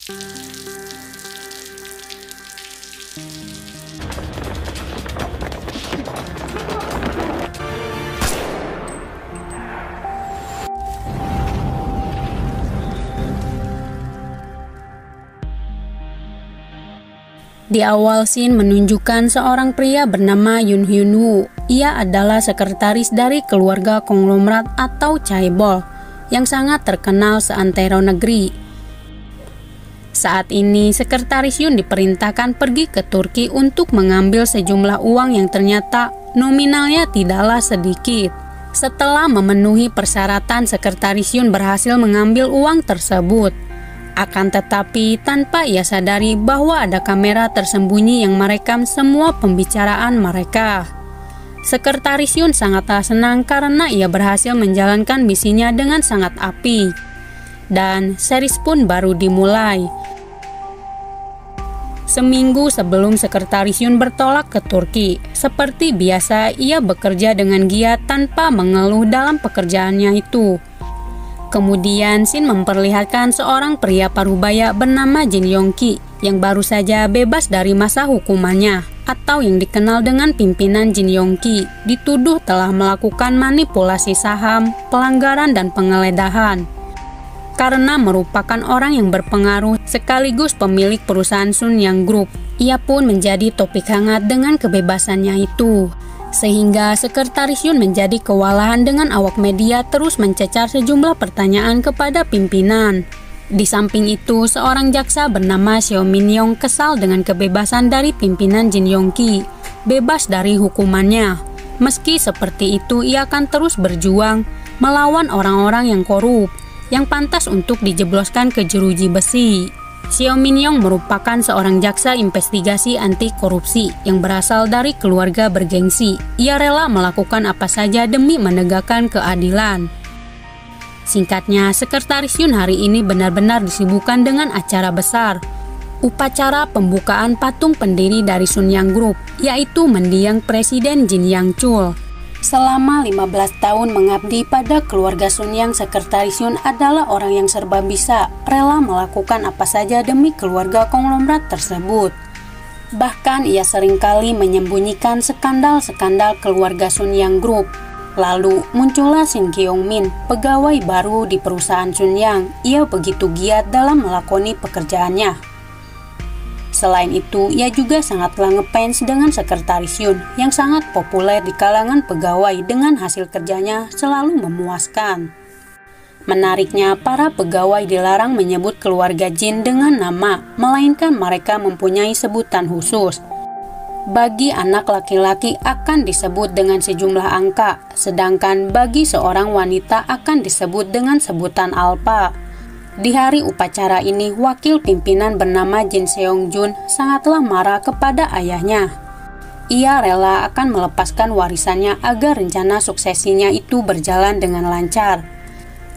Di awal scene menunjukkan seorang pria bernama Yoon Hyun Woo. Ia adalah sekretaris dari keluarga konglomerat atau chaebol yang sangat terkenal seantero negeri. Saat ini, sekretaris Yoon diperintahkan pergi ke Turki untuk mengambil sejumlah uang yang ternyata nominalnya tidaklah sedikit. Setelah memenuhi persyaratan, sekretaris Yoon berhasil mengambil uang tersebut. Akan tetapi, tanpa ia sadari bahwa ada kamera tersembunyi yang merekam semua pembicaraan mereka. Sekretaris Yoon sangatlah senang karena ia berhasil menjalankan misinya dengan sangat apik. Dan series pun baru dimulai. Seminggu sebelum sekretaris Yoon bertolak ke Turki, seperti biasa ia bekerja dengan giat tanpa mengeluh dalam pekerjaannya itu. Kemudian scene memperlihatkan seorang pria parubaya bernama Jin Yong-ki yang baru saja bebas dari masa hukumannya, atau yang dikenal dengan pimpinan Jin Yong-ki, dituduh telah melakukan manipulasi saham, pelanggaran dan penggeledahan. Karena merupakan orang yang berpengaruh sekaligus pemilik perusahaan Sun Yang Group, ia pun menjadi topik hangat dengan kebebasannya itu. Sehingga sekretaris Yoon menjadi kewalahan dengan awak media terus mencecar sejumlah pertanyaan kepada pimpinan. Di samping itu, seorang jaksa bernama Seo Min Yong kesal dengan kebebasan dari pimpinan Jin Yong-ki, bebas dari hukumannya. Meski seperti itu, ia akan terus berjuang melawan orang-orang yang korup, yang pantas untuk dijebloskan ke jeruji besi. Seo Min Yong merupakan seorang jaksa investigasi anti korupsi yang berasal dari keluarga bergengsi. Ia rela melakukan apa saja demi menegakkan keadilan. Singkatnya, sekretaris Yoon hari ini benar-benar disibukkan dengan acara besar. Upacara pembukaan patung pendiri dari Sun Yang Group, yaitu mendiang Presiden Jin Yang Chul. Selama 15 tahun mengabdi pada keluarga Sun Yang, sekretaris Yoon adalah orang yang serba bisa, rela melakukan apa saja demi keluarga konglomerat tersebut. Bahkan ia seringkali menyembunyikan skandal-skandal keluarga Sun Yang Group. Lalu muncullah Shin Kyung-min, pegawai baru di perusahaan Sun Yang. Ia begitu giat dalam melakoni pekerjaannya. Selain itu, ia juga sangatlah ngefans dengan sekretaris Yoon yang sangat populer di kalangan pegawai dengan hasil kerjanya selalu memuaskan. Menariknya, para pegawai dilarang menyebut keluarga Jin dengan nama, melainkan mereka mempunyai sebutan khusus. Bagi anak laki-laki akan disebut dengan sejumlah angka, sedangkan bagi seorang wanita akan disebut dengan sebutan alfa. Di hari upacara ini, wakil pimpinan bernama Jin Seong-jun sangatlah marah kepada ayahnya. Ia rela akan melepaskan warisannya agar rencana suksesinya itu berjalan dengan lancar.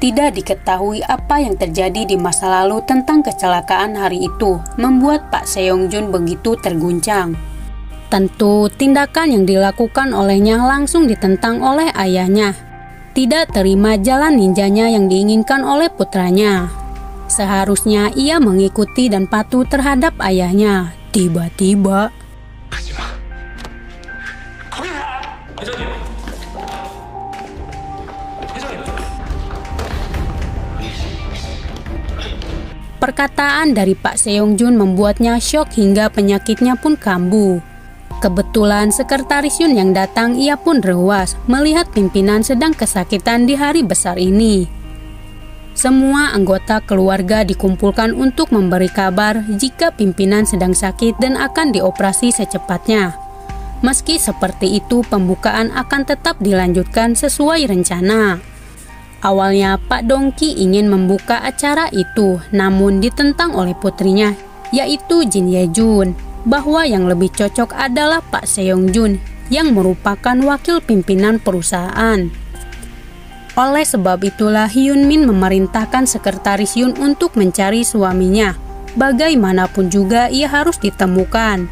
Tidak diketahui apa yang terjadi di masa lalu tentang kecelakaan hari itu, membuat Pak Seong-jun begitu terguncang. Tentu, tindakan yang dilakukan olehnya langsung ditentang oleh ayahnya. Tidak terima jalan ninjanya yang diinginkan oleh putranya. Seharusnya ia mengikuti dan patuh terhadap ayahnya. Tiba-tiba perkataan dari Pak Seong-jun membuatnya syok hingga penyakitnya pun kambuh. Kebetulan sekretaris Yoon yang datang, ia pun rewas melihat pimpinan sedang kesakitan di hari besar ini. Semua anggota keluarga dikumpulkan untuk memberi kabar jika pimpinan sedang sakit dan akan dioperasi secepatnya. Meski seperti itu, pembukaan akan tetap dilanjutkan sesuai rencana. Awalnya Pak Dong-ki ingin membuka acara itu, namun ditentang oleh putrinya, yaitu Jin Ye-jun, bahwa yang lebih cocok adalah Pak Seong-jun yang merupakan wakil pimpinan perusahaan. Oleh sebab itulah Hyun Min memerintahkan sekretaris Yoon untuk mencari suaminya. Bagaimanapun juga ia harus ditemukan.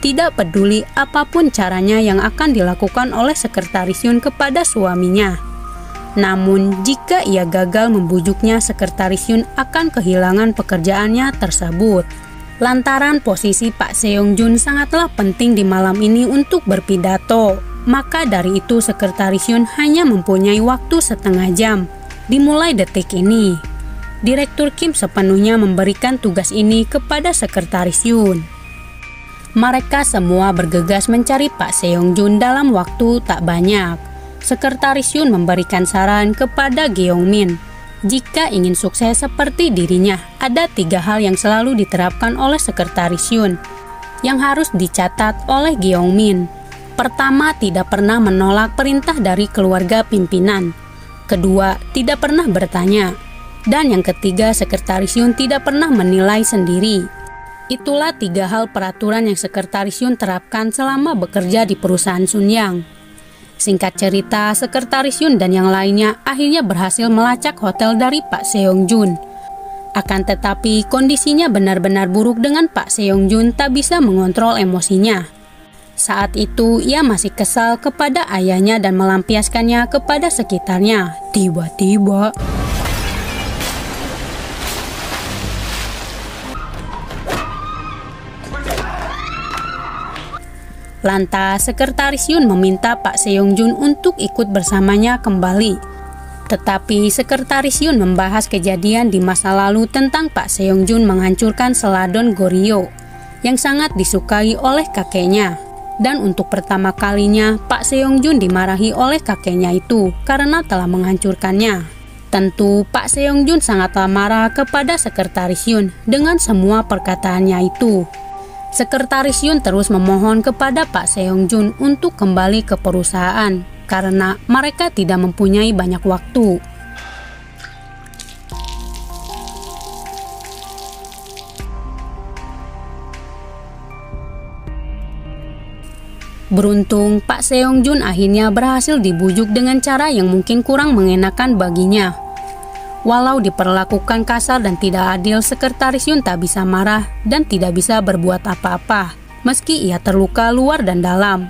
Tidak peduli apapun caranya yang akan dilakukan oleh sekretaris Yoon kepada suaminya. Namun, jika ia gagal membujuknya, Sekretaris Yoon akan kehilangan pekerjaannya tersebut. Lantaran posisi Pak Seong-jun sangatlah penting di malam ini untuk berpidato, maka dari itu Sekretaris Yoon hanya mempunyai waktu setengah jam. Dimulai detik ini, Direktur Kim sepenuhnya memberikan tugas ini kepada Sekretaris Yoon. Mereka semua bergegas mencari Pak Seong-jun dalam waktu tak banyak. Sekretaris Yoon memberikan saran kepada Gyeongmin. Jika ingin sukses seperti dirinya, ada 3 hal yang selalu diterapkan oleh Sekretaris Yoon yang harus dicatat oleh Gyeongmin. Pertama, tidak pernah menolak perintah dari keluarga pimpinan. Kedua, tidak pernah bertanya. Dan yang ketiga, Sekretaris Yoon tidak pernah menilai sendiri. Itulah 3 hal peraturan yang Sekretaris Yoon terapkan selama bekerja di perusahaan Sunyang. Singkat cerita, Sekretaris Yoon dan yang lainnya akhirnya berhasil melacak hotel dari Pak Seong-jun. Akan tetapi, kondisinya benar-benar buruk dengan Pak Seong-jun tak bisa mengontrol emosinya. Saat itu, ia masih kesal kepada ayahnya dan melampiaskannya kepada sekitarnya. Tiba-tiba, lantas, Sekretaris Yoon meminta Pak Seong-jun untuk ikut bersamanya kembali. Tetapi Sekretaris Yoon membahas kejadian di masa lalu tentang Pak Seong-jun menghancurkan seladon Goryeo yang sangat disukai oleh kakeknya. Dan untuk pertama kalinya, Pak Seong-jun dimarahi oleh kakeknya itu karena telah menghancurkannya. Tentu Pak Seong-jun sangatlah marah kepada Sekretaris Yoon dengan semua perkataannya itu. Sekretaris Yoon terus memohon kepada Pak Seong-jun untuk kembali ke perusahaan karena mereka tidak mempunyai banyak waktu. Beruntung, Pak Seong-jun akhirnya berhasil dibujuk dengan cara yang mungkin kurang mengenakan baginya. Walau diperlakukan kasar dan tidak adil, Sekretaris Yoon tak bisa marah dan tidak bisa berbuat apa-apa, meski ia terluka luar dan dalam.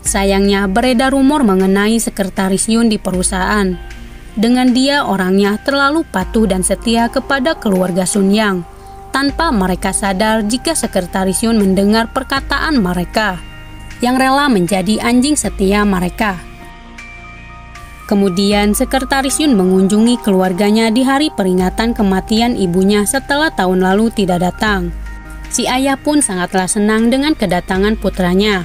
Sayangnya, beredar rumor mengenai Sekretaris Yoon di perusahaan. Dengan dia, orangnya terlalu patuh dan setia kepada keluarga Sunyang, tanpa mereka sadar jika Sekretaris Yoon mendengar perkataan mereka, yang rela menjadi anjing setia mereka. Kemudian Sekretaris Yoon mengunjungi keluarganya di hari peringatan kematian ibunya setelah tahun lalu tidak datang. Si ayah pun sangatlah senang dengan kedatangan putranya.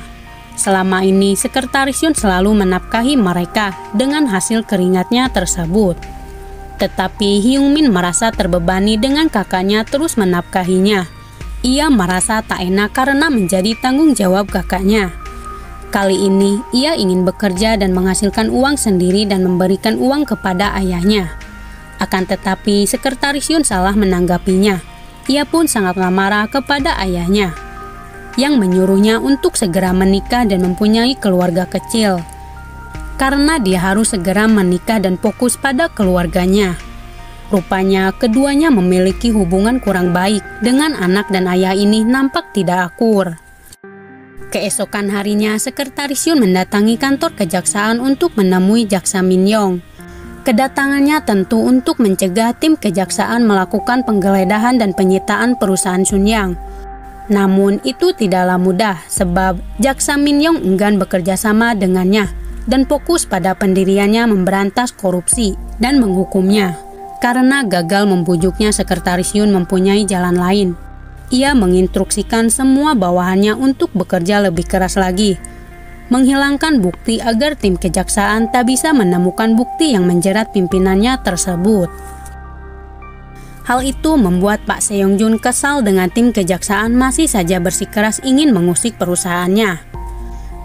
Selama ini Sekretaris Yoon selalu menafkahi mereka dengan hasil keringatnya tersebut. Tetapi Hyungmin merasa terbebani dengan kakaknya terus menafkahinya. Ia merasa tak enak karena menjadi tanggung jawab kakaknya. Kali ini, ia ingin bekerja dan menghasilkan uang sendiri dan memberikan uang kepada ayahnya. Akan tetapi, Sekretaris Yoon salah menanggapinya. Ia pun sangatlah marah kepada ayahnya, yang menyuruhnya untuk segera menikah dan mempunyai keluarga kecil. Karena dia harus segera menikah dan fokus pada keluarganya. Rupanya, keduanya memiliki hubungan kurang baik dengan anak dan ayah ini nampak tidak akur. Keesokan harinya, Sekretaris Yoon mendatangi kantor kejaksaan untuk menemui Jaksa Min Yong. Kedatangannya tentu untuk mencegah tim kejaksaan melakukan penggeledahan dan penyitaan perusahaan Sunyang. Namun itu tidaklah mudah sebab Jaksa Min Yong enggan bekerja sama dengannya dan fokus pada pendiriannya memberantas korupsi dan menghukumnya. Karena gagal membujuknya, Sekretaris Yoon mempunyai jalan lain. Ia menginstruksikan semua bawahannya untuk bekerja lebih keras lagi, menghilangkan bukti agar tim kejaksaan tak bisa menemukan bukti yang menjerat pimpinannya tersebut. Hal itu membuat Pak Seong-jun kesal dengan tim kejaksaan masih saja bersikeras ingin mengusik perusahaannya.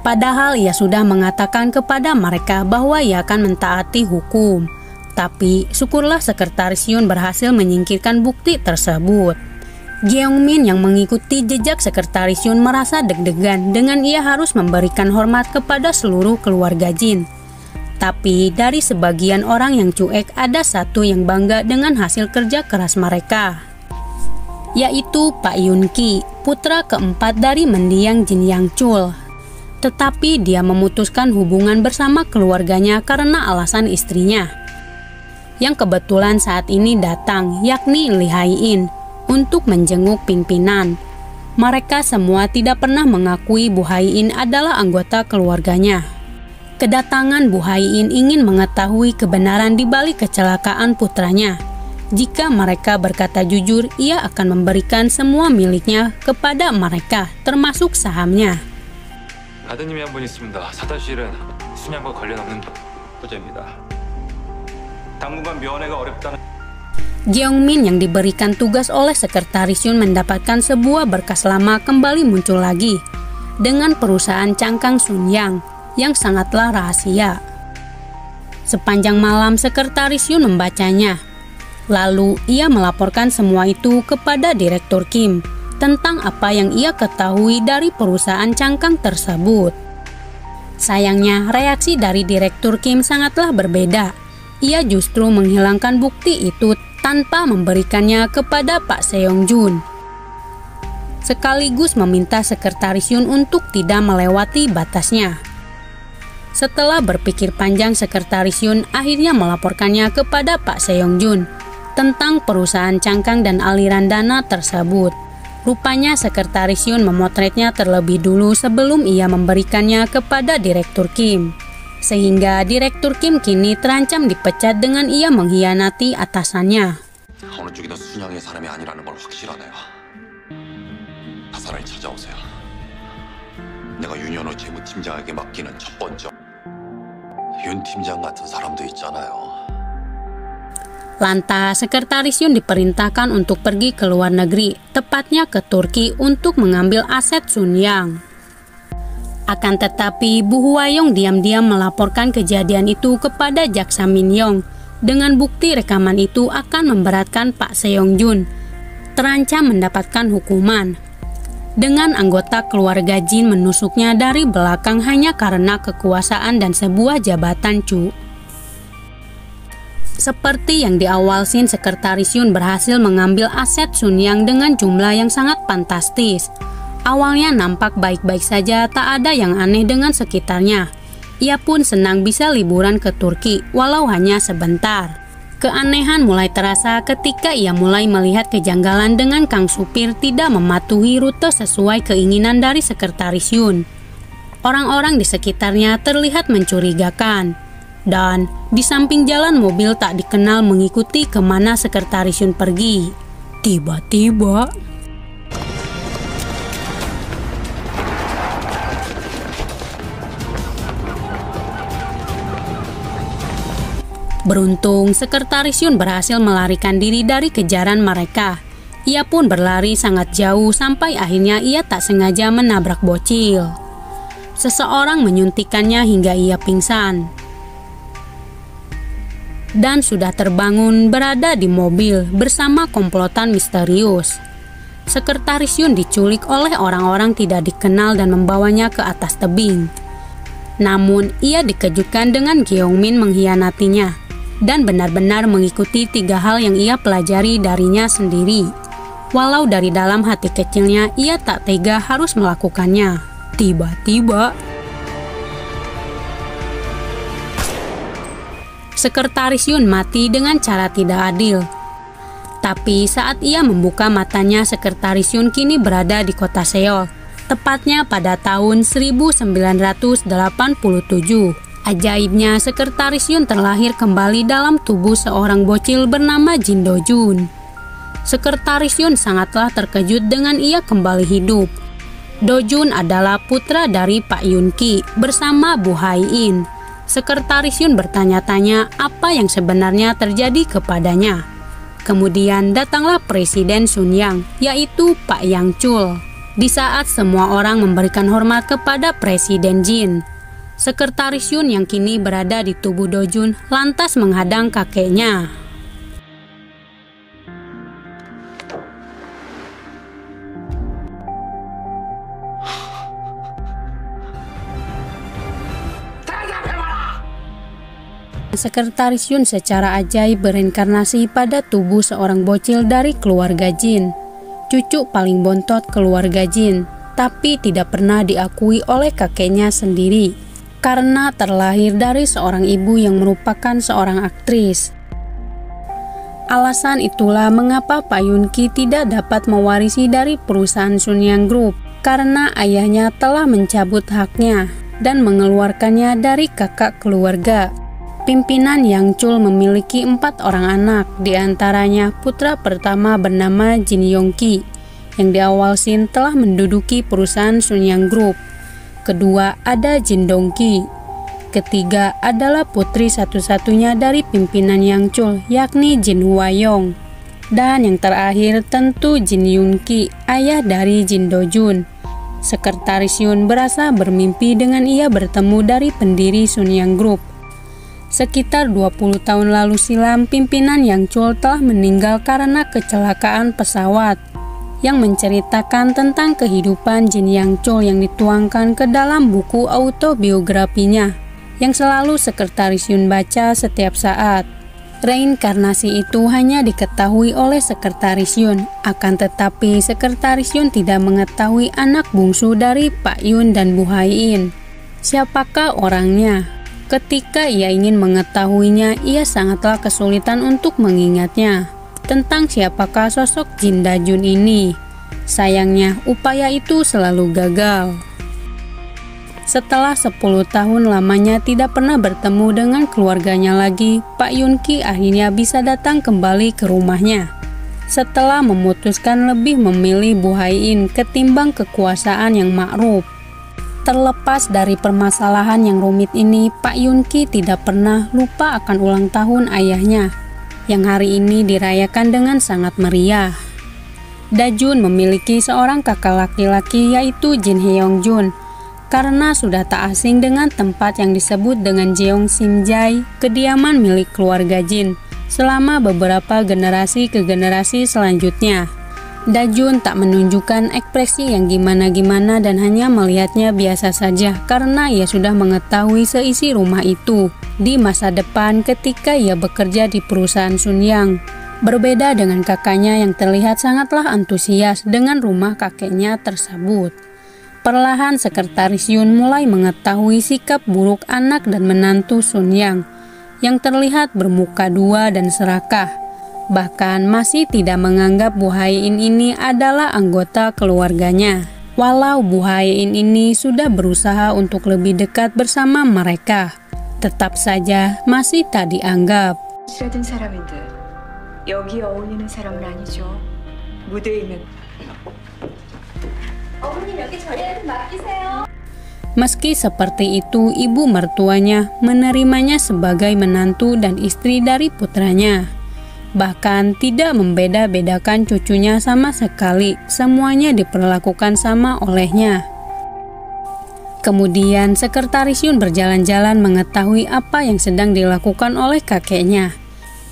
Padahal ia sudah mengatakan kepada mereka bahwa ia akan mentaati hukum. Tapi syukurlah Sekretaris Yoon berhasil menyingkirkan bukti tersebut. Gyeongmin yang mengikuti jejak Sekretaris Yoon merasa deg-degan dengan ia harus memberikan hormat kepada seluruh keluarga Jin. Tapi dari sebagian orang yang cuek ada satu yang bangga dengan hasil kerja keras mereka. yaitu Pak Yun Ki, putra keempat dari mendiang Jin Yang Chul. Tetapi dia memutuskan hubungan bersama keluarganya karena alasan istrinya, yang kebetulan saat ini datang, yakni Lee Hai-in, untuk menjenguk pimpinan. Mereka semua tidak pernah mengakui Bu Hai-in adalah anggota keluarganya. Kedatangan Bu Hai-in ingin mengetahui kebenaran di balik kecelakaan putranya. Jika mereka berkata jujur, ia akan memberikan semua miliknya kepada mereka, termasuk sahamnya. 아드님이 한 분 있습니다. 사다실은 순양과 관련 없는 부재입니다. 당분간 면회가 어렵다는. Jeongmin yang diberikan tugas oleh Sekretaris Yun mendapatkan sebuah berkas lama kembali muncul lagi dengan perusahaan cangkang Sunyang yang sangatlah rahasia. Sepanjang malam Sekretaris Yun membacanya. Lalu ia melaporkan semua itu kepada Direktur Kim tentang apa yang ia ketahui dari perusahaan cangkang tersebut. Sayangnya reaksi dari Direktur Kim sangatlah berbeda. Ia justru menghilangkan bukti itu tanpa memberikannya kepada Pak Seong Jun. Sekaligus meminta Sekretaris Yun untuk tidak melewati batasnya. Setelah berpikir panjang, Sekretaris Yun akhirnya melaporkannya kepada Pak Seong Jun tentang perusahaan cangkang dan aliran dana tersebut. Rupanya Sekretaris Yun memotretnya terlebih dulu sebelum ia memberikannya kepada Direktur Kim. Sehingga Direktur Kim kini terancam dipecat dengan ia mengkhianati atasannya. 어느 쪽이든 순양의 사람이 아니라는 걸 확실하네요. 다사를 찾아오세요. 내가 윤현호 재무팀장에게 맡기는 첫 번째. 윤 팀장 같은 사람도 있잖아요. Lantas, Sekretaris Yun diperintahkan untuk pergi ke luar negeri, tepatnya ke Turki untuk mengambil aset Sunyang. Akan tetapi, Bu Huayong diam-diam melaporkan kejadian itu kepada Jaksa Min Yong. Dengan bukti rekaman itu akan memberatkan Pak Seong Jun, terancam mendapatkan hukuman. Dengan anggota keluarga Jin menusuknya dari belakang hanya karena kekuasaan dan sebuah jabatan cu. Seperti yang di awal scene, Sekretaris Yun berhasil mengambil aset Sunyang dengan jumlah yang sangat fantastis. Awalnya nampak baik-baik saja, tak ada yang aneh dengan sekitarnya. Ia pun senang bisa liburan ke Turki, walau hanya sebentar. Keanehan mulai terasa ketika ia mulai melihat kejanggalan dengan Kang Supir tidak mematuhi rute sesuai keinginan dari Sekretaris Yun. Orang-orang di sekitarnya terlihat mencurigakan. Dan di samping jalan mobil tak dikenal mengikuti kemana Sekretaris Yun pergi. Tiba-tiba beruntung Sekretaris Yun berhasil melarikan diri dari kejaran mereka. Ia pun berlari sangat jauh sampai akhirnya ia tak sengaja menabrak bocil. Seseorang menyuntikannya hingga ia pingsan. Dan sudah terbangun berada di mobil bersama komplotan misterius. Sekretaris Yun diculik oleh orang-orang tidak dikenal dan membawanya ke atas tebing. Namun ia dikejutkan dengan Jeongmin mengkhianatinya dan benar-benar mengikuti 3 hal yang ia pelajari darinya sendiri. Walau dari dalam hati kecilnya ia tak tega harus melakukannya. Tiba-tiba Sekretaris Yun mati dengan cara tidak adil. Tapi saat ia membuka matanya, Sekretaris Yun kini berada di kota Seoul, tepatnya pada tahun 1987. Ajaibnya, Sekretaris Yun terlahir kembali dalam tubuh seorang bocil bernama Jin Do Jun. Sekretaris Yun sangatlah terkejut dengan ia kembali hidup. Do Jun adalah putra dari Pak Yun Ki bersama Bu Hai-in. Sekretaris Yun bertanya-tanya apa yang sebenarnya terjadi kepadanya. Kemudian datanglah Presiden Sunyang, yaitu Pak Yang Chul. Di saat semua orang memberikan hormat kepada Presiden Jin, Sekretaris Yun yang kini berada di tubuh Do Jun lantas menghadang kakeknya. Sekretaris Yun secara ajaib bereinkarnasi pada tubuh seorang bocil dari keluarga Jin. cucu paling bontot keluarga Jin, tapi tidak pernah diakui oleh kakeknya sendiri karena terlahir dari seorang ibu yang merupakan seorang aktris. Alasan itulah mengapa Pak Yun-ki tidak dapat mewarisi dari perusahaan Sunyang Group karena ayahnya telah mencabut haknya dan mengeluarkannya dari kakak keluarga. Pimpinan Yang Chul memiliki 4 orang anak, diantaranya putra pertama bernama Jin Yong-ki, yang di awal scene telah menduduki perusahaan Sunyang Group. Kedua ada Jin Dong-ki. Ketiga adalah putri satu-satunya dari pimpinan Yang Chul, yakni Jin Hwa-yong. Dan yang terakhir tentu Jin Yun-ki, ayah dari Jin Do-jun. Sekretaris Yun berasa bermimpi dengan ia bertemu dari pendiri Sunyang Group. Sekitar 20 tahun lalu silam, pimpinan Yang Chul telah meninggal karena kecelakaan pesawat, yang menceritakan tentang kehidupan Jin Yang Chul yang dituangkan ke dalam buku autobiografinya, yang selalu sekretaris Yun baca setiap saat. Reinkarnasi itu hanya diketahui oleh sekretaris Yun, akan tetapi sekretaris Yun tidak mengetahui anak bungsu dari Pak Yun dan Bu Hai-in. Siapakah orangnya? Ketika ia ingin mengetahuinya, ia sangatlah kesulitan untuk mengingatnya tentang siapakah sosok Jin Da-jun ini. Sayangnya, upaya itu selalu gagal. Setelah 10 tahun lamanya tidak pernah bertemu dengan keluarganya lagi, Pak Yun-ki akhirnya bisa datang kembali ke rumahnya. Setelah memutuskan lebih memilih Bu Hai-in ketimbang kekuasaan yang ma'ruf. Terlepas dari permasalahan yang rumit ini, Pak Yun-ki tidak pernah lupa akan ulang tahun ayahnya, yang hari ini dirayakan dengan sangat meriah. Da-jun memiliki seorang kakak laki-laki yaitu Jin Heong-jun. Karena sudah tak asing dengan tempat yang disebut dengan Jeong Simjae, kediaman milik keluarga Jin, selama beberapa generasi ke generasi selanjutnya. Da-jun tak menunjukkan ekspresi yang gimana-gimana dan hanya melihatnya biasa saja karena ia sudah mengetahui seisi rumah itu di masa depan ketika ia bekerja di perusahaan Sunyang. Berbeda dengan kakaknya yang terlihat sangatlah antusias dengan rumah kakeknya tersebut. Perlahan sekretaris Yun mulai mengetahui sikap buruk anak dan menantu Sunyang yang terlihat bermuka dua dan serakah. Bahkan masih tidak menganggap Bu Hai-in ini adalah anggota keluarganya. Walau Bu Hai-in ini sudah berusaha untuk lebih dekat bersama mereka, tetap saja masih tak dianggap. 싫어하던 사람인데 여기 어울리는 사람은 아니죠. 무대에 있는 어머님 여기 저희한테 맡기세요. Meski seperti itu, ibu mertuanya menerimanya sebagai menantu dan istri dari putranya. Bahkan tidak membeda-bedakan cucunya sama sekali, semuanya diperlakukan sama olehnya. Kemudian sekretaris Yun berjalan-jalan mengetahui apa yang sedang dilakukan oleh kakeknya.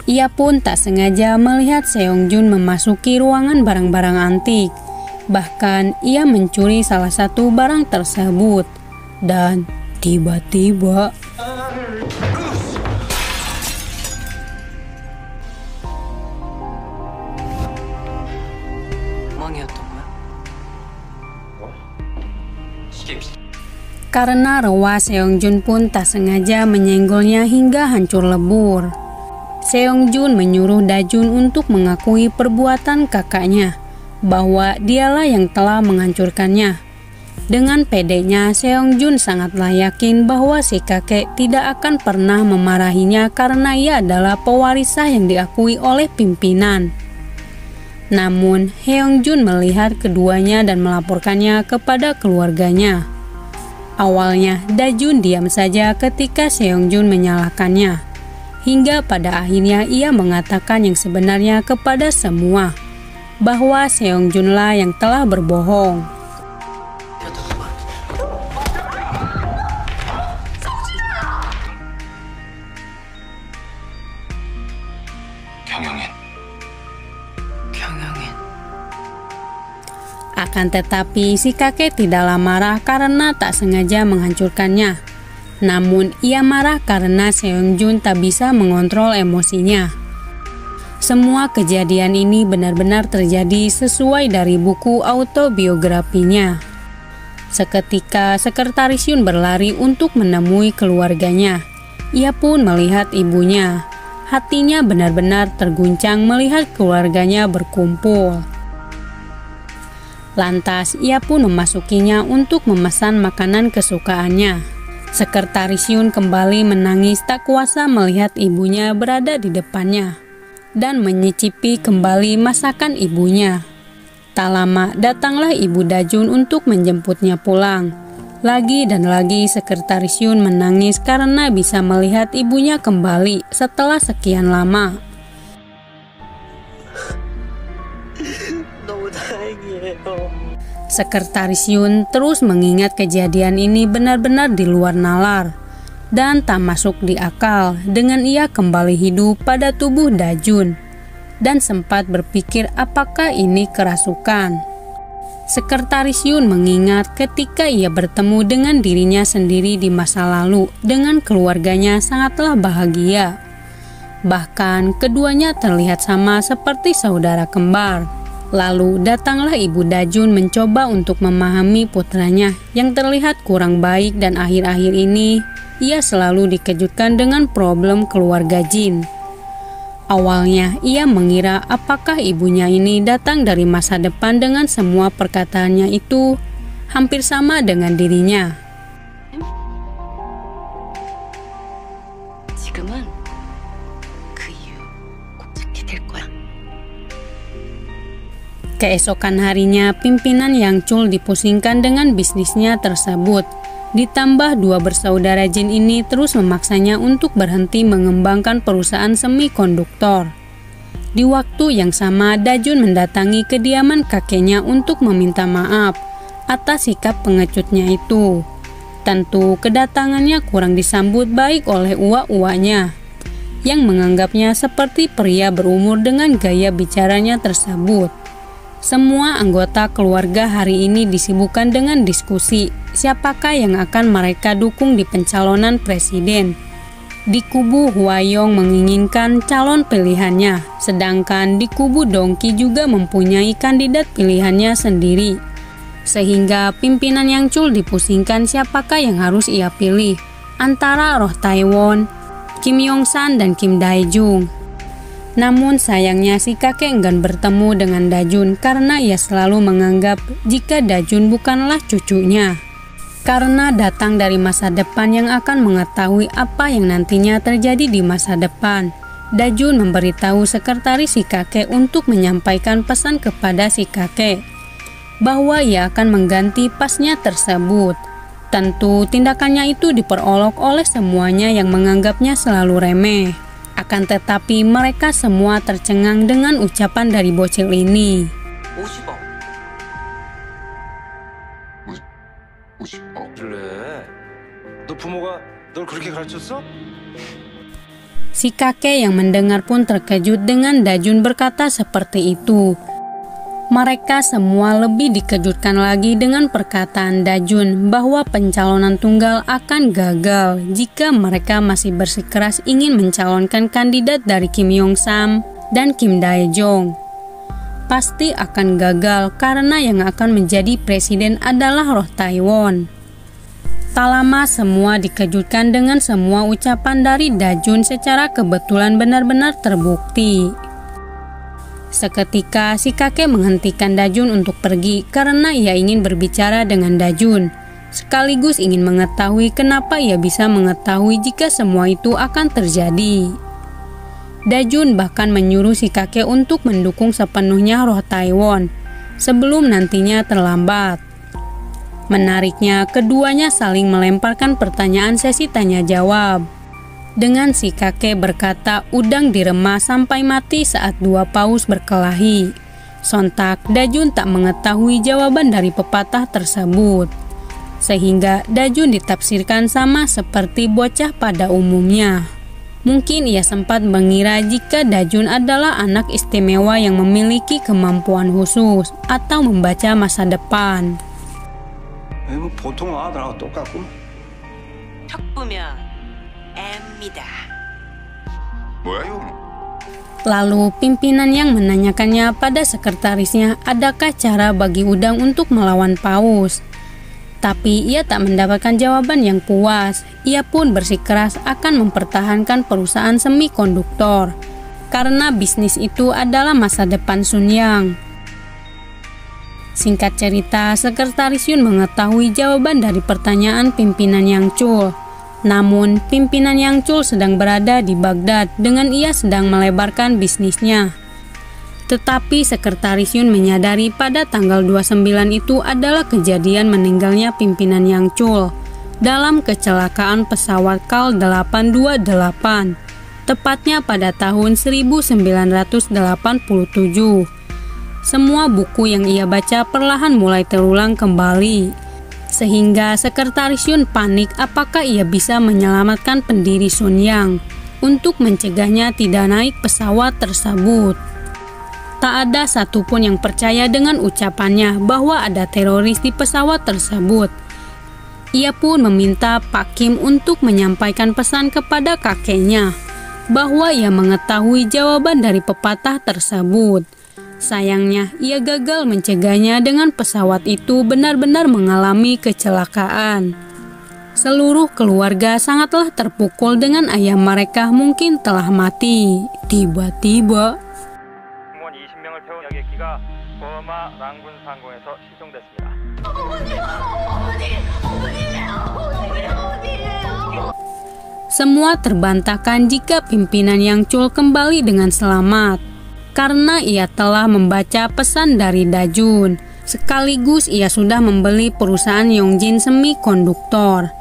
Ia pun tak sengaja melihat Seong-jun memasuki ruangan barang-barang antik. Bahkan ia mencuri salah satu barang tersebut. Dan tiba-tiba karena rewa, Seong-jun pun tak sengaja menyenggolnya hingga hancur lebur. Seong-jun menyuruh Da-jun untuk mengakui perbuatan kakaknya, bahwa dialah yang telah menghancurkannya. Dengan pedenya, Seong-jun sangatlah yakin bahwa si kakek tidak akan pernah memarahinya karena ia adalah pewarisah yang diakui oleh pimpinan. Namun, Heong-jun melihat keduanya dan melaporkannya kepada keluarganya. Awalnya, Da-jun diam saja ketika Seong-jun menyalahkannya. Hingga pada akhirnya ia mengatakan yang sebenarnya kepada semua, bahwa Seong-junlah yang telah berbohong. Akan tetapi si kakek tidaklah marah karena tak sengaja menghancurkannya. Namun ia marah karena Seong-jun tak bisa mengontrol emosinya. Semua kejadian ini benar-benar terjadi sesuai dari buku autobiografinya. Seketika Sekretaris Yun berlari untuk menemui keluarganya. Ia pun melihat ibunya. Hatinya benar-benar terguncang melihat keluarganya berkumpul. Lantas ia pun memasukinya untuk memesan makanan kesukaannya. Sekretaris Yun kembali menangis tak kuasa melihat ibunya berada di depannya dan menyicipi kembali masakan ibunya. Tak lama datanglah ibu Dajun untuk menjemputnya pulang. Lagi dan lagi Sekretaris Yun menangis karena bisa melihat ibunya kembali setelah sekian lama. Sekretaris Yun terus mengingat kejadian ini benar-benar di luar nalar dan tak masuk di akal dengan ia kembali hidup pada tubuh Dajun dan sempat berpikir apakah ini kerasukan. Sekretaris Yun mengingat ketika ia bertemu dengan dirinya sendiri di masa lalu dengan keluarganya sangatlah bahagia. Bahkan keduanya terlihat sama seperti saudara kembar. Lalu datanglah ibu Dajun mencoba untuk memahami putranya yang terlihat kurang baik dan akhir-akhir ini ia selalu dikejutkan dengan problem keluarga jin. Awalnya ia mengira apakah ibunya ini datang dari masa depan dengan semua perkataannya itu hampir sama dengan dirinya. Keesokan harinya pimpinan Yang Chul dipusingkan dengan bisnisnya tersebut. Ditambah dua bersaudara jin ini terus memaksanya untuk berhenti mengembangkan perusahaan semikonduktor. Di waktu yang sama Dajun mendatangi kediaman kakeknya untuk meminta maaf atas sikap pengecutnya itu. Tentu kedatangannya kurang disambut baik oleh uwa-uwanya yang menganggapnya seperti pria berumur dengan gaya bicaranya tersebut. Semua anggota keluarga hari ini disibukkan dengan diskusi siapakah yang akan mereka dukung di pencalonan presiden. Di kubu Huayong menginginkan calon pilihannya, sedangkan di kubu Dongki juga mempunyai kandidat pilihannya sendiri. Sehingga pimpinan Yang Chul dipusingkan siapakah yang harus ia pilih antara Roh Taiwan, Kim Yong-san dan Kim Dae-jung. Namun sayangnya si kakek enggan bertemu dengan Dajun karena ia selalu menganggap jika Dajun bukanlah cucunya. Karena datang dari masa depan yang akan mengetahui apa yang nantinya terjadi di masa depan, Dajun memberitahu sekretaris si kakek untuk menyampaikan pesan kepada si kakek bahwa ia akan mengganti pasnya tersebut. Tentu tindakannya itu diperolok oleh semuanya yang menganggapnya selalu remeh. Akan tetapi mereka semua tercengang dengan ucapan dari bocil ini. 50억? 그래? 너 부모가 널 그렇게 가르쳤어? Si kakek yang mendengar pun terkejut dengan Dajun berkata seperti itu. Mereka semua lebih dikejutkan lagi dengan perkataan Dajun bahwa pencalonan tunggal akan gagal jika mereka masih bersikeras ingin mencalonkan kandidat dari Kim Yong-sam dan Kim Dae-jung. Pasti akan gagal karena yang akan menjadi presiden adalah Roh Taiwan. Tak lama semua dikejutkan dengan semua ucapan dari Dajun secara kebetulan benar-benar terbukti. Seketika si kakek menghentikan Dajun untuk pergi karena ia ingin berbicara dengan Dajun, sekaligus ingin mengetahui kenapa ia bisa mengetahui jika semua itu akan terjadi. Dajun bahkan menyuruh si kakek untuk mendukung sepenuhnya Roh Taiwan sebelum nantinya terlambat. Menariknya, keduanya saling melemparkan pertanyaan sesi tanya jawab. Dengan si kakek berkata udang direma sampai mati saat dua paus berkelahi. Sontak Dajun tak mengetahui jawaban dari pepatah tersebut. Sehingga Dajun ditafsirkan sama seperti bocah pada umumnya. Mungkin ia sempat mengira jika Dajun adalah anak istimewa yang memiliki kemampuan khusus atau membaca masa depan. 뭐 보통 아들하고 똑같고. 척 보면 M입니다. 뭐야 이거는? Lalu pimpinan yang menanyakannya pada sekretarisnya adakah cara bagi Udang untuk melawan paus. Tapi ia tak mendapatkan jawaban yang puas. Ia pun bersikeras akan mempertahankan perusahaan semikonduktor karena bisnis itu adalah masa depan Sun Yang. Singkat cerita, sekretaris Yun mengetahui jawaban dari pertanyaan pimpinan Yang Chul. Namun, pimpinan Yang Chul sedang berada di Baghdad dengan ia sedang melebarkan bisnisnya. Tetapi sekretaris Yun menyadari pada tanggal 29 itu adalah kejadian meninggalnya pimpinan Yang Chul dalam kecelakaan pesawat KAL 828, tepatnya pada tahun 1987. Semua buku yang ia baca perlahan mulai terulang kembali, sehingga sekretaris Yun panik apakah ia bisa menyelamatkan pendiri Sun Yang untuk mencegahnya tidak naik pesawat tersebut. Tak ada satupun yang percaya dengan ucapannya bahwa ada teroris di pesawat tersebut. Ia pun meminta Pak Kim untuk menyampaikan pesan kepada kakeknya bahwa ia mengetahui jawaban dari pepatah tersebut. Sayangnya, ia gagal mencegahnya dengan pesawat itu benar-benar mengalami kecelakaan. Seluruh keluarga sangatlah terpukul dengan ayah mereka mungkin telah mati. Tiba-tiba, 승무원 20명을 태운 여객기가 버마 랑군 상공에서 실종됐습니다. semua terbantahkan jika pimpinan Yang Chul kembali dengan selamat, karena ia telah membaca pesan dari Dajun. Sekaligus ia sudah membeli perusahaan Yongjin Semikonduktor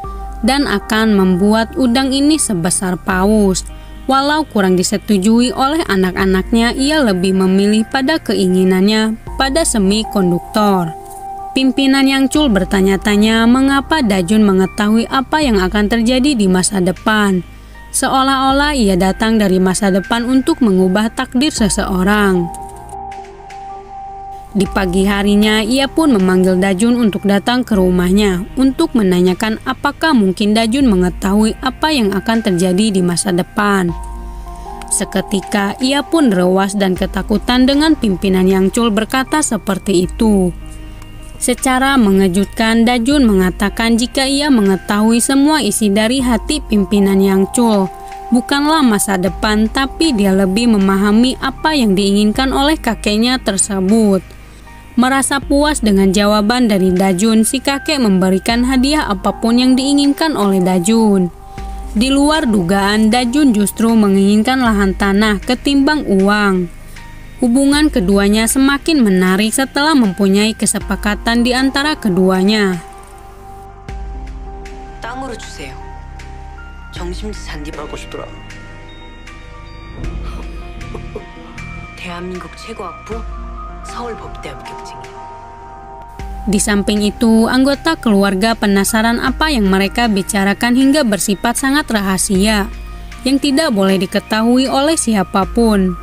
dan akan membuat Udang ini sebesar paus. Walau kurang disetujui oleh anak-anaknya, ia lebih memilih pada keinginannya pada semikonduktor. Pimpinan Yang Chul bertanya-tanya mengapa Dajun mengetahui apa yang akan terjadi di masa depan. Seolah-olah ia datang dari masa depan untuk mengubah takdir seseorang. Di pagi harinya, ia pun memanggil Dajun untuk datang ke rumahnya untuk menanyakan apakah mungkin Dajun mengetahui apa yang akan terjadi di masa depan. Seketika, ia pun rewas dan ketakutan dengan pimpinan Yang Chul berkata seperti itu. Secara mengejutkan, Dajun mengatakan jika ia mengetahui semua isi dari hati pimpinan Yang Chul, bukanlah masa depan, tapi dia lebih memahami apa yang diinginkan oleh kakeknya tersebut. Merasa puas dengan jawaban dari Dajun, si kakek memberikan hadiah apapun yang diinginkan oleh Dajun. Di luar dugaan, Dajun justru menginginkan lahan tanah ketimbang uang. Hubungan keduanya semakin menarik setelah mempunyai kesepakatan di antara keduanya. 땅으로 주세요. 정심지 잔디 하고 싶더라. 대한민국 최고 학부 서울 법대 합격증이요. Di samping itu, anggota keluarga penasaran apa yang mereka bicarakan hingga bersifat sangat rahasia, yang tidak boleh diketahui oleh siapapun.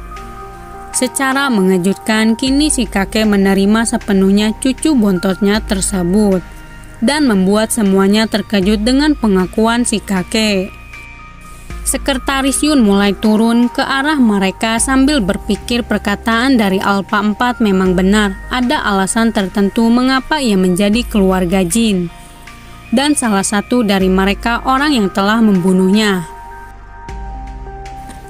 Secara mengejutkan, kini si kakek menerima sepenuhnya cucu bontotnya tersebut, dan membuat semuanya terkejut dengan pengakuan si kakek. Sekretaris Yun mulai turun ke arah mereka sambil berpikir perkataan dari Alpha 4 memang benar. Ada alasan tertentu mengapa ia menjadi keluarga jin. Dan salah satu dari mereka orang yang telah membunuhnya.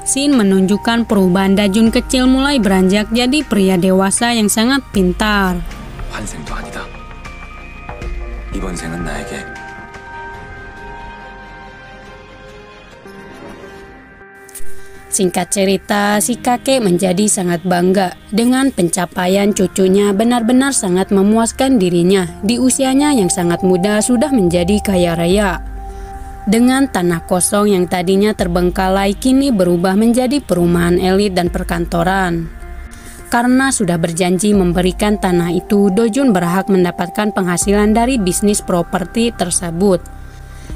Sin menunjukkan perubahan Dajun kecil mulai beranjak jadi pria dewasa yang sangat pintar. 환생도 아니다. 이번 생은 나에게 Singkat cerita, si kakek menjadi sangat bangga dengan pencapaian cucunya, benar-benar sangat memuaskan dirinya. Di usianya yang sangat muda sudah menjadi kaya raya. Dengan tanah kosong yang tadinya terbengkalai kini berubah menjadi perumahan elit dan perkantoran. Karena sudah berjanji memberikan tanah itu, Dojun berhak mendapatkan penghasilan dari bisnis properti tersebut.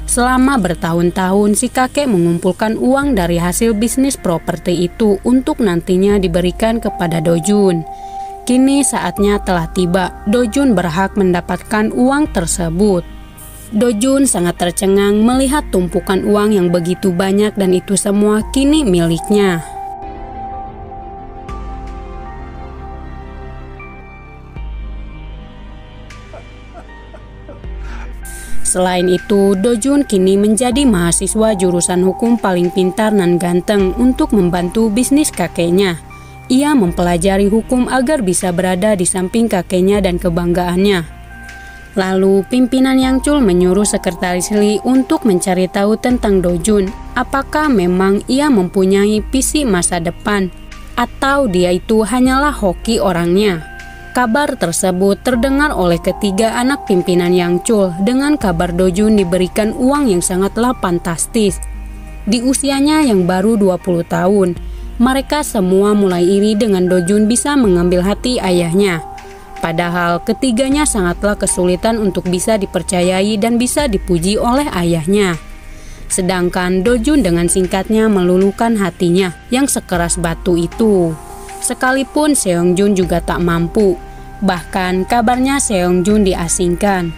Selama bertahun-tahun, si kakek mengumpulkan uang dari hasil bisnis properti itu untuk nantinya diberikan kepada Dojun. Kini saatnya telah tiba, Dojun berhak mendapatkan uang tersebut. Dojun sangat tercengang melihat tumpukan uang yang begitu banyak dan itu semua kini miliknya. Selain itu, Dojun kini menjadi mahasiswa jurusan hukum paling pintar dan ganteng untuk membantu bisnis kakeknya. Ia mempelajari hukum agar bisa berada di samping kakeknya dan kebanggaannya. Lalu, pimpinan Yang Chul menyuruh sekretaris Lee untuk mencari tahu tentang Dojun. Apakah memang ia mempunyai visi masa depan, atau dia itu hanyalah hoki orangnya? Kabar tersebut terdengar oleh ketiga anak pimpinan Yang Chul dengan kabar Dojun diberikan uang yang sangatlah fantastis. Di usianya yang baru 20 tahun, mereka semua mulai iri dengan Dojun bisa mengambil hati ayahnya. Padahal ketiganya sangatlah kesulitan untuk bisa dipercayai dan bisa dipuji oleh ayahnya. Sedangkan Dojun dengan singkatnya meluluhkan hatinya yang sekeras batu itu. Sekalipun Seongjun juga tak mampu. Bahkan kabarnya Seongjun diasingkan.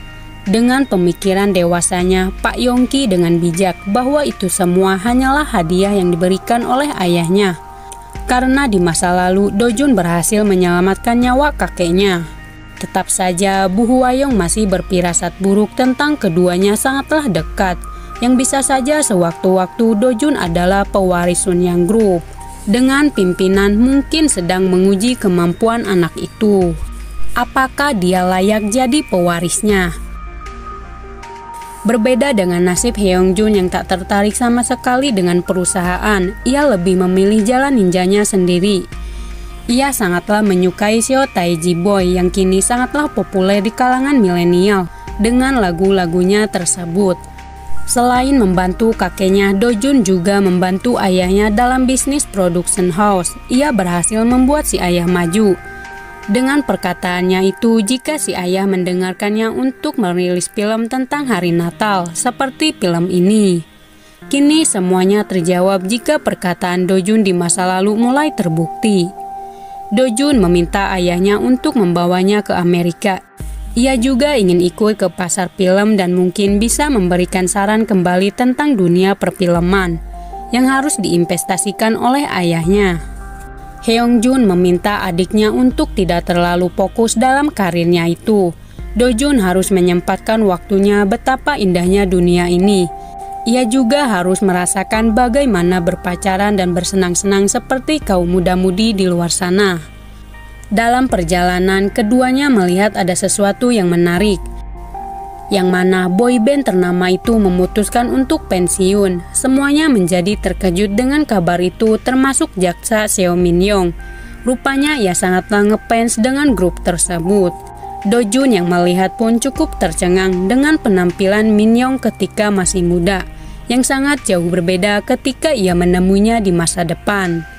Dengan pemikiran dewasanya, Pak Yongki dengan bijak bahwa itu semua hanyalah hadiah yang diberikan oleh ayahnya. Karena di masa lalu Dojun berhasil menyelamatkan nyawa kakeknya. Tetap saja Bu Huayong masih berfirasat buruk tentang keduanya sangatlah dekat. Yang bisa saja sewaktu-waktu Dojun adalah pewaris Sunyang Group. Dengan pimpinan mungkin sedang menguji kemampuan anak itu. Apakah dia layak jadi pewarisnya? Berbeda dengan nasib Heongjun yang tak tertarik sama sekali dengan perusahaan, ia lebih memilih jalan ninjanya sendiri. Ia sangatlah menyukai Seo Taiji Boy yang kini sangatlah populer di kalangan milenial dengan lagu-lagunya tersebut. Selain membantu kakeknya, Dojun juga membantu ayahnya dalam bisnis production house. Ia berhasil membuat si ayah maju. Dengan perkataannya itu, jika si ayah mendengarkannya untuk merilis film tentang hari Natal seperti film ini. Kini semuanya terjawab jika perkataan Dojun di masa lalu mulai terbukti. Dojun meminta ayahnya untuk membawanya ke Amerika. Ia juga ingin ikut ke pasar film dan mungkin bisa memberikan saran kembali tentang dunia perfilman yang harus diinvestasikan oleh ayahnya. Heongjun meminta adiknya untuk tidak terlalu fokus dalam karirnya itu. Dojun harus menyempatkan waktunya betapa indahnya dunia ini. Ia juga harus merasakan bagaimana berpacaran dan bersenang-senang seperti kaum muda-mudi di luar sana. Dalam perjalanan, keduanya melihat ada sesuatu yang menarik, yang mana boyband ternama itu memutuskan untuk pensiun. Semuanya menjadi terkejut dengan kabar itu, termasuk jaksa Seo Min Yong. Rupanya ia sangatlah ngefans dengan grup tersebut. Dojun yang melihat pun cukup tercengang dengan penampilan Min Yong ketika masih muda, yang sangat jauh berbeda ketika ia menemuinya di masa depan.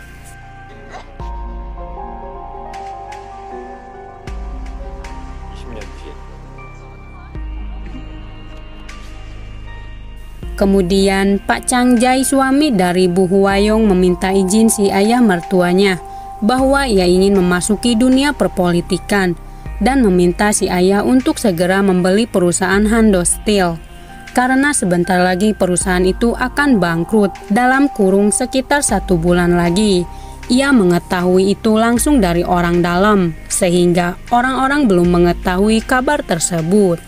Kemudian Pak Chang Jae, suami dari Bu Huayong, meminta izin si ayah mertuanya bahwa ia ingin memasuki dunia perpolitikan dan meminta si ayah untuk segera membeli perusahaan Hando Steel. Karena sebentar lagi perusahaan itu akan bangkrut dalam kurung sekitar 1 bulan lagi. Ia mengetahui itu langsung dari orang dalam, sehingga orang-orang belum mengetahui kabar tersebut.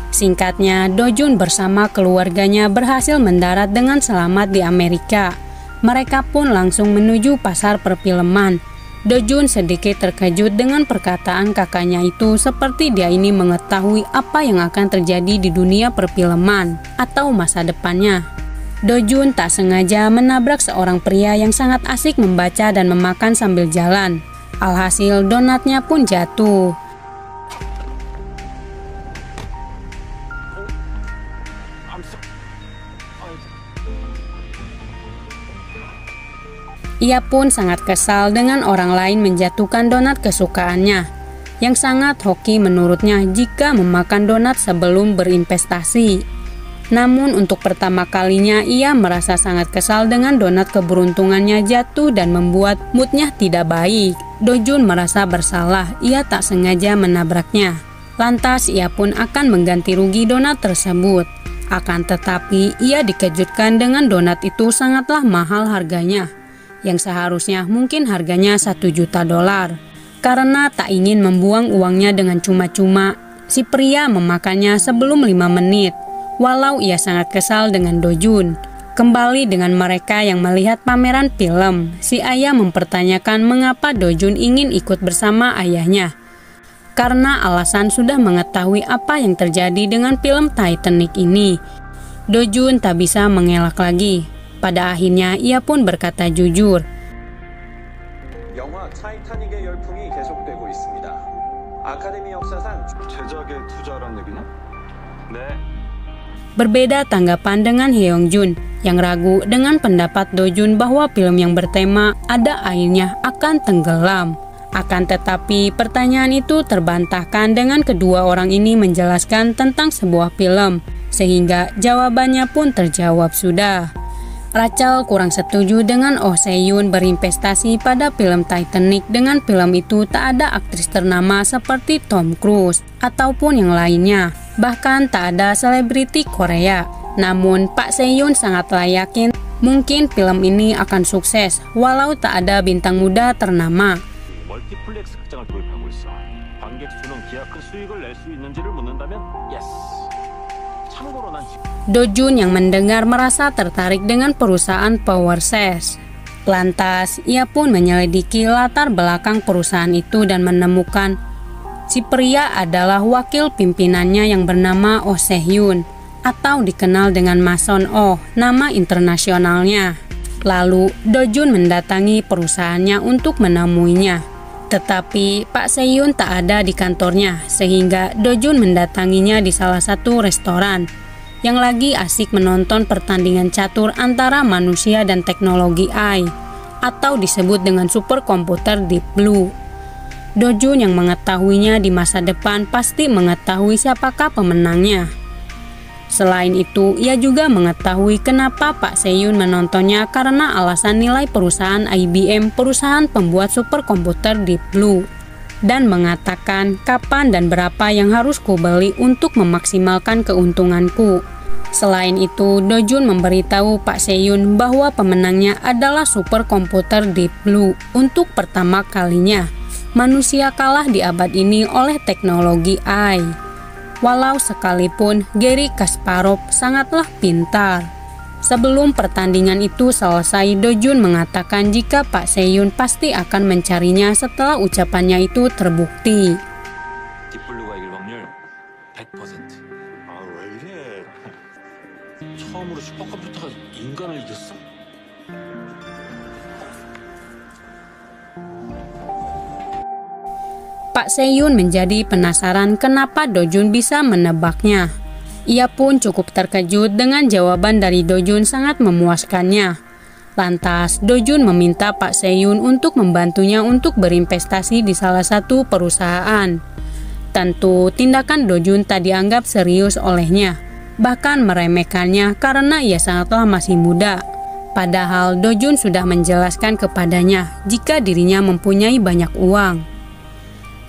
Singkatnya, Dojun bersama keluarganya berhasil mendarat dengan selamat di Amerika. Mereka pun langsung menuju pasar perfilman. Dojun sedikit terkejut dengan perkataan kakaknya itu, seperti dia ini mengetahui apa yang akan terjadi di dunia perfilman atau masa depannya. Dojun tak sengaja menabrak seorang pria yang sangat asik membaca dan memakan sambil jalan. Alhasil donatnya pun jatuh. Ia pun sangat kesal dengan orang lain menjatuhkan donat kesukaannya, yang sangat hoki menurutnya jika memakan donat sebelum berinvestasi. Namun untuk pertama kalinya ia merasa sangat kesal dengan donat keberuntungannya jatuh dan membuat moodnya tidak baik. Dojun merasa bersalah, ia tak sengaja menabraknya. Lantas ia pun akan mengganti rugi donat tersebut. Akan tetapi ia dikejutkan dengan donat itu sangatlah mahal harganya, yang seharusnya mungkin harganya $1 juta. Karena tak ingin membuang uangnya dengan cuma-cuma, si pria memakannya sebelum 5 menit. Walau ia sangat kesal dengan Dojun. Kembali dengan mereka yang melihat pameran film, si ayah mempertanyakan mengapa Dojun ingin ikut bersama ayahnya. Karena alasan sudah mengetahui apa yang terjadi dengan film Titanic ini. Dojun tak bisa mengelak lagi. Pada akhirnya ia pun berkata jujur. 영화 타이타닉의 열풍이 계속되고 있습니다. 아카데미 역사상 제작에 투자란 얘기냐? 네. Berbeda tanggapan dengan Hyeongjun yang ragu dengan pendapat Dojun bahwa film yang bertema ada airnya akan tenggelam. Akan tetapi pertanyaan itu terbantahkan dengan kedua orang ini menjelaskan tentang sebuah film, sehingga jawabannya pun terjawab sudah. Rachel kurang setuju dengan Oh Se-yoon berinvestasi pada film Titanic. Dengan film itu tak ada aktris ternama seperti Tom Cruise ataupun yang lainnya. Bahkan tak ada selebriti Korea. Namun Pak Se-yoon sangatlah yakin mungkin film ini akan sukses walau tak ada bintang muda ternama. 멀티플렉스 극장을 도입하고 있어. 관객 수는 기하 큰 수익을 낼 수 있는지를 묻는다면 yes. 참고로 난 Dojun yang mendengar merasa tertarik dengan perusahaan Powerses. Lantas, ia pun menyelidiki latar belakang perusahaan itu dan menemukan si pria adalah wakil pimpinannya yang bernama Oh Se-yoon atau dikenal dengan Mason Oh, nama internasionalnya. Lalu, Dojun mendatangi perusahaannya untuk menemuinya. Tetapi Pak Se-yoon tak ada di kantornya, sehingga Dojun mendatanginya di salah satu restoran yang lagi asik menonton pertandingan catur antara manusia dan teknologi AI, atau disebut dengan superkomputer Deep Blue. Dojun yang mengetahuinya di masa depan pasti mengetahui siapakah pemenangnya. Selain itu, ia juga mengetahui kenapa Pak Se-yoon menontonnya karena alasan nilai perusahaan IBM, perusahaan pembuat superkomputer Deep Blue, dan mengatakan kapan dan berapa yang harus kubeli untuk memaksimalkan keuntunganku. Selain itu, Dojun memberitahu Pak Se-yoon bahwa pemenangnya adalah superkomputer Deep Blue. Untuk pertama kalinya, manusia kalah di abad ini oleh teknologi AI. Walau sekalipun Garry Kasparov sangatlah pintar. Sebelum pertandingan itu selesai, Dojun mengatakan jika Pak Se-yoon pasti akan mencarinya setelah ucapannya itu terbukti. 딥블루가 이길 확률 100%. 아, 왜 이래? 처음으로 슈퍼컴퓨터가 인간을 이겼어? Pak Se-yoon menjadi penasaran kenapa Dojun bisa menebaknya. Ia pun cukup terkejut dengan jawaban dari Dojun sangat memuaskannya. Lantas, Dojun meminta Pak Se-yoon untuk membantunya untuk berinvestasi di salah satu perusahaan. Tentu, tindakan Dojun tak dianggap serius olehnya, bahkan meremehkannya karena ia sangatlah masih muda. Padahal Dojun sudah menjelaskan kepadanya jika dirinya mempunyai banyak uang.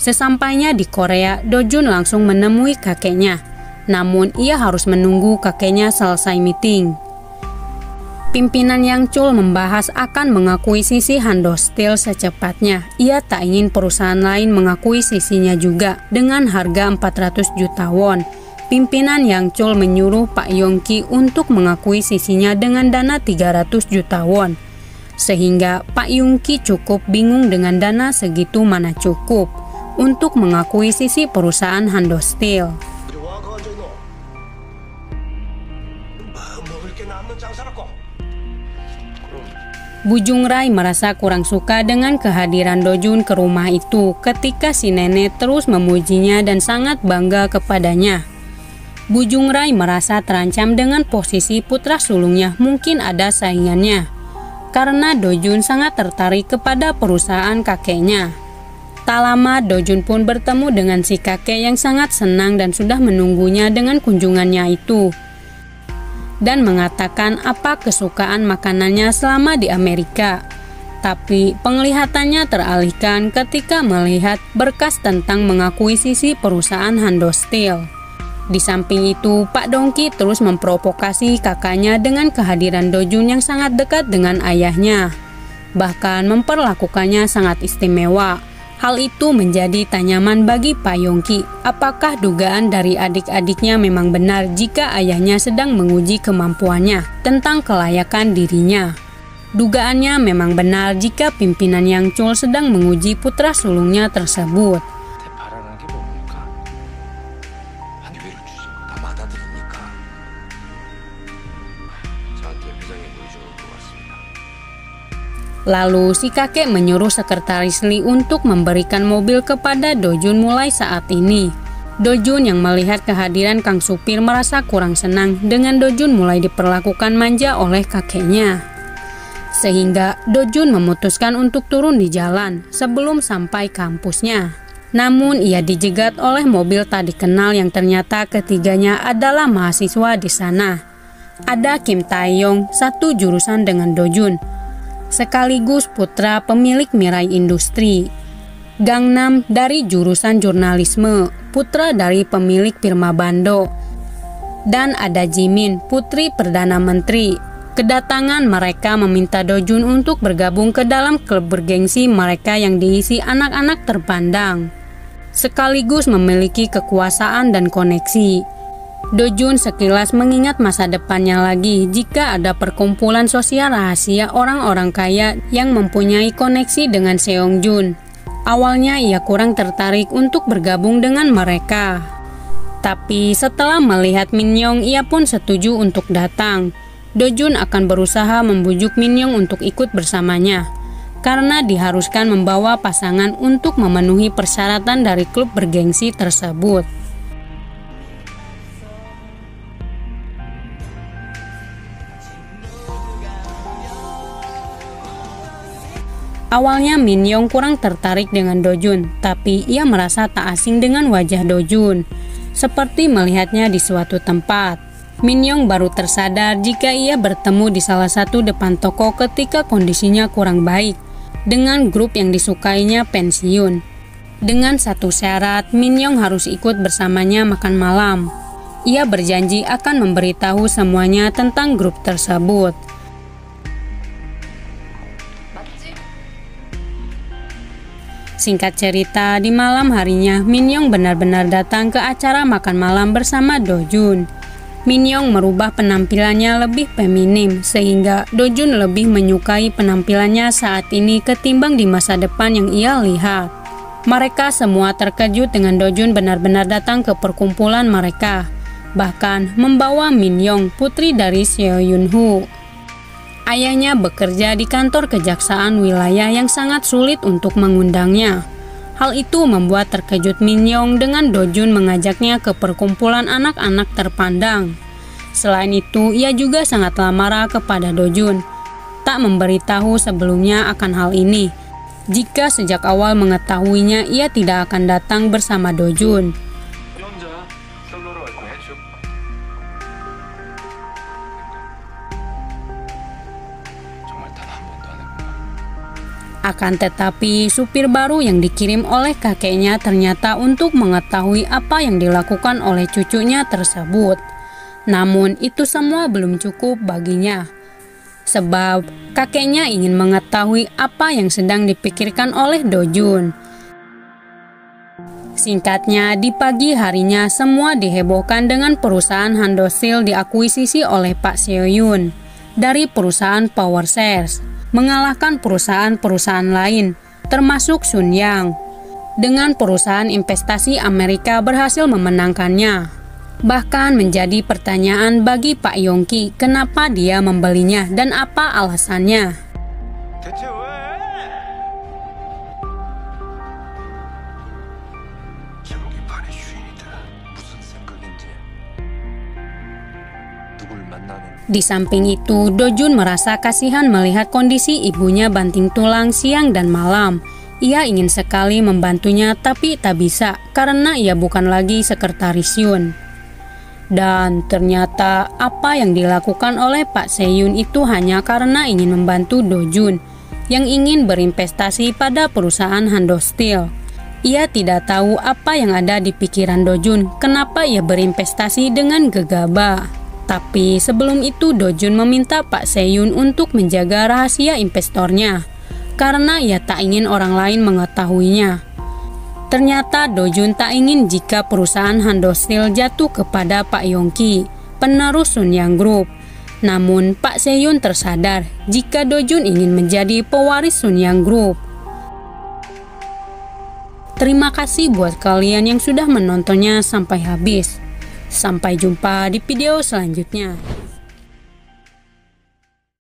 Sesampainya di Korea, Dojun langsung menemui kakeknya. Namun ia harus menunggu kakeknya selesai meeting. Pimpinan Yang Chul membahas akan mengakuisisi Hando Steel secepatnya. Ia tak ingin perusahaan lain mengakuisisinya juga dengan harga 400 juta won. Pimpinan Yang Chul menyuruh Pak Yongki untuk mengakuisisinya dengan dana 300 juta won. Sehingga Pak Yongki cukup bingung dengan dana segitu mana cukup untuk mengakuisisi perusahaan Hando Steel. Bujung Rai merasa kurang suka dengan kehadiran Dojun ke rumah itu ketika si nenek terus memujinya dan sangat bangga kepadanya. Bujung Rai merasa terancam dengan posisi putra sulungnya mungkin ada saingannya, karena Dojun sangat tertarik kepada perusahaan kakeknya. Tak lama Dojun pun bertemu dengan si kakek yang sangat senang dan sudah menunggunya dengan kunjungannya itu, dan mengatakan apa kesukaan makanannya selama di Amerika. Tapi penglihatannya teralihkan ketika melihat berkas tentang mengakuisisi perusahaan Hando Steel. Di samping itu, Pak Dongki terus memprovokasi kakaknya dengan kehadiran Dojun yang sangat dekat dengan ayahnya. Bahkan memperlakukannya sangat istimewa. Hal itu menjadi tanyaman bagi Pak Yongki. Apakah dugaan dari adik-adiknya memang benar jika ayahnya sedang menguji kemampuannya tentang kelayakan dirinya? Dugaannya memang benar jika pimpinan Yang Chul sedang menguji putra sulungnya tersebut. 바라는 게 뭡니까? 기회를 주신 거 다 받아들이니까 저한테 회장의 의존을 물어봤습니다. Lalu si kakek menyuruh sekretaris Lee untuk memberikan mobil kepada Dojun mulai saat ini. Dojun yang melihat kehadiran Kang Supir merasa kurang senang dengan Dojun mulai diperlakukan manja oleh kakeknya. Sehingga Dojun memutuskan untuk turun di jalan sebelum sampai kampusnya. Namun ia dijegat oleh mobil tak dikenal yang ternyata ketiganya adalah mahasiswa di sana. Ada Kim Taeyong, satu jurusan dengan Dojun, sekaligus putra pemilik Mirai Industri. Gangnam dari jurusan jurnalisme, putra dari pemilik firma Bando. Dan ada Jimin, putri Perdana Menteri. Kedatangan mereka meminta Dojun untuk bergabung ke dalam klub bergengsi mereka yang diisi anak-anak terpandang, sekaligus memiliki kekuasaan dan koneksi. Dojun sekilas mengingat masa depannya lagi jika ada perkumpulan sosial rahasia orang-orang kaya yang mempunyai koneksi dengan Seongjun. Awalnya ia kurang tertarik untuk bergabung dengan mereka. Tapi setelah melihat Min-young, ia pun setuju untuk datang. Dojun akan berusaha membujuk Min-young untuk ikut bersamanya, karena diharuskan membawa pasangan untuk memenuhi persyaratan dari klub bergengsi tersebut. Awalnya Min-young kurang tertarik dengan Dojun, tapi ia merasa tak asing dengan wajah Dojun, seperti melihatnya di suatu tempat. Min-young baru tersadar jika ia bertemu di salah satu depan toko ketika kondisinya kurang baik, dengan grup yang disukainya pensiun. Dengan satu syarat, Min-young harus ikut bersamanya makan malam. Ia berjanji akan memberitahu semuanya tentang grup tersebut. Singkat cerita, di malam harinya Min-young benar-benar datang ke acara makan malam bersama Dojun. Min-young merubah penampilannya lebih feminim sehingga Dojun lebih menyukai penampilannya saat ini ketimbang di masa depan yang ia lihat. Mereka semua terkejut dengan Dojun benar-benar datang ke perkumpulan mereka, bahkan membawa Min-young, putri dari Seo Yun-ho. Ayahnya bekerja di kantor kejaksaan wilayah yang sangat sulit untuk mengundangnya. Hal itu membuat terkejut Min-young dengan Dojun mengajaknya ke perkumpulan anak-anak terpandang. Selain itu, ia juga sangatlah marah kepada Dojun, tak memberitahu sebelumnya akan hal ini. Jika sejak awal mengetahuinya, ia tidak akan datang bersama Dojun. Akan tetapi, supir baru yang dikirim oleh kakeknya ternyata untuk mengetahui apa yang dilakukan oleh cucunya tersebut. Namun, itu semua belum cukup baginya. Sebab, kakeknya ingin mengetahui apa yang sedang dipikirkan oleh Dojun. Singkatnya, di pagi harinya semua dihebohkan dengan perusahaan Handosil diakuisisi oleh Pak Seo-yun dari perusahaan Power Shares, mengalahkan perusahaan-perusahaan lain, termasuk Sunyang. Dengan perusahaan investasi Amerika berhasil memenangkannya. Bahkan menjadi pertanyaan bagi Pak Yongki kenapa dia membelinya dan apa alasannya. 대체 왜? 제목이 반의 주인이다. 무슨 생각인지. 누굴 만나는 Di samping itu, Dojun merasa kasihan melihat kondisi ibunya banting tulang siang dan malam. Ia ingin sekali membantunya tapi tak bisa karena ia bukan lagi sekretaris Yun. Dan ternyata apa yang dilakukan oleh Pak Seyun itu hanya karena ingin membantu Dojun yang ingin berinvestasi pada perusahaan Hando Steel. Ia tidak tahu apa yang ada di pikiran Dojun, kenapa ia berinvestasi dengan gegabah. Tapi sebelum itu Dojun meminta Pak Seyun untuk menjaga rahasia investornya karena ia tak ingin orang lain mengetahuinya. Ternyata Do-jun tak ingin jika perusahaan Hando Steel jatuh kepada Pak Yongki, penerus Sunyang Group. Namun Pak Se-hyun tersadar jika Do-jun ingin menjadi pewaris Sunyang Group. Terima kasih buat kalian yang sudah menontonnya sampai habis. Sampai jumpa di video selanjutnya.